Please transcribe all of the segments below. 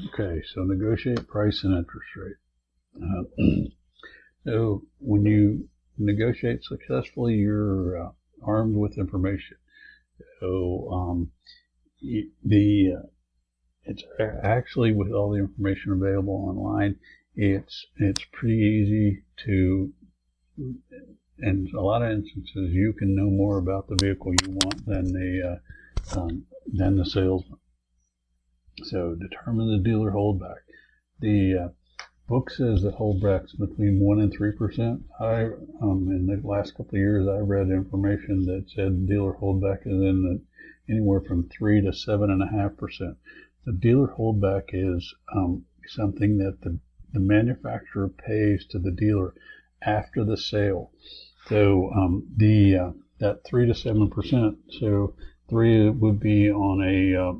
Okay, so negotiate price and interest rate. So when you negotiate successfully, you're armed with information. So it's actually, with all the information available online, it's pretty easy to, in a lot of instances, you can know more about the vehicle you want than the salesman. So determine the dealer holdback. The book says that holdbacks between 1% and 3%. In the last couple of years, I read information that said dealer holdback is anywhere from 3 to 7.5%. The dealer holdback is something that the manufacturer pays to the dealer after the sale. So that 3 to 7%. So 3 would be on a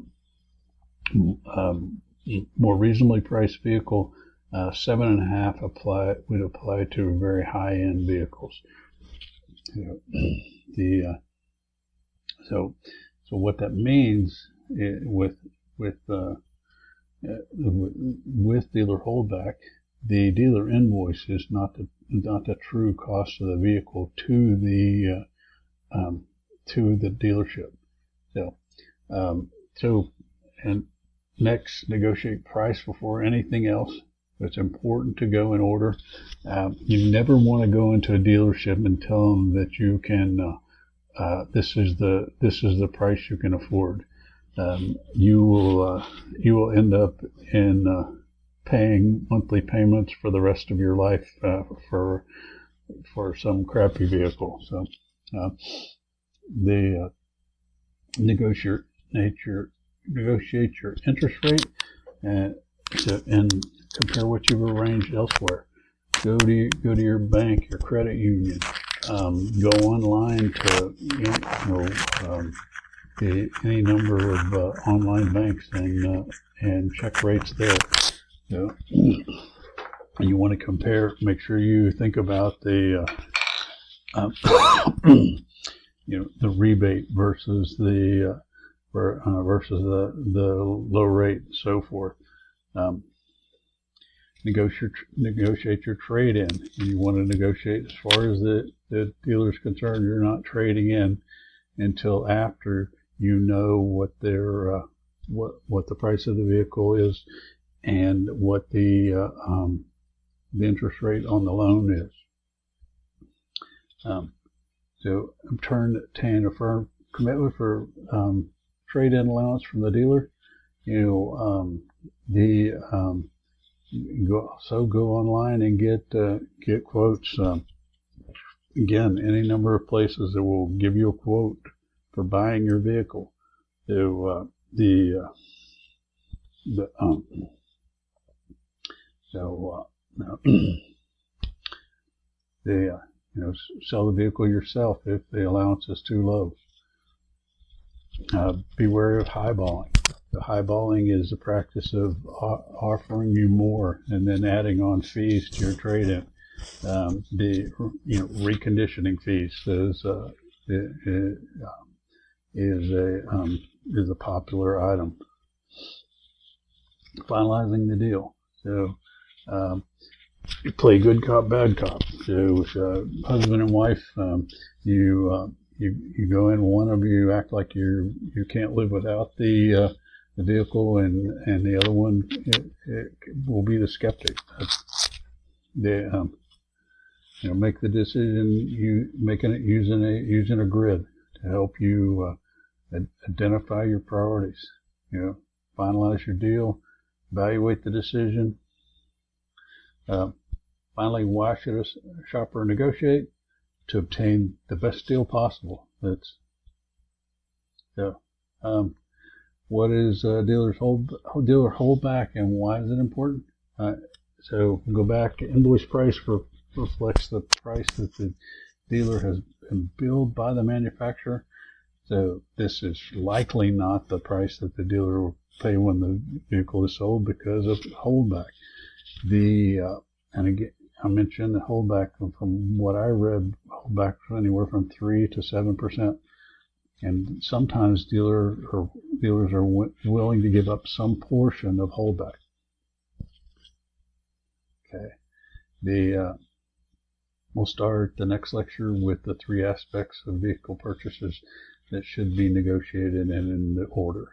more reasonably priced vehicle. 7.5 would apply to very high-end vehicles. So what that means with dealer holdback, the dealer invoice is not the true cost of the vehicle to the dealership. And next, negotiate price before anything else. It's important to go in order. You never want to go into a dealership and tell them that you can. This is the price you can afford. You will end up in paying monthly payments for the rest of your life for some crappy vehicle. So negotiate your interest rate and compare what you've arranged elsewhere. Go to your bank, your credit union. Go online to any number of online banks and check rates there. So you want to compare. Make sure you think about the the rebate versus the low rate and so forth. Negotiate your trade-in. You want to negotiate as far as the dealer's concerned. You're not trading in until after you know what their what the price of the vehicle is and what the interest rate on the loan is. So obtain a firm commitment for trade-in allowance from the dealer. Go online and get quotes. Again, any number of places that will give you a quote for buying your vehicle. Sell the vehicle yourself if the allowance is too low. Be wary of highballing. The highballing is the practice of offering you more and then adding on fees to your trade-in. The reconditioning fees is a popular item. Finalizing the deal. So you play good cop, bad cop. So husband and wife, you go in. One of you act like you can't live without the vehicle, and the other one it will be the skeptic. Make the decision. Using a grid to help you identify your priorities. Finalize your deal. Evaluate the decision. Finally, why should a shopper negotiate? To obtain the best deal possible. What is dealer holdback and why is it important? So go back. Invoice price reflects the price that the dealer has been billed by the manufacturer. So this is likely not the price that the dealer will pay when the vehicle is sold because of holdback. And again, I mentioned the holdback. From what I read, holdback anywhere from 3 to 7%. And sometimes dealers are willing to give up some portion of holdback. Okay. We'll start the next lecture with the 3 aspects of vehicle purchases that should be negotiated and in the order.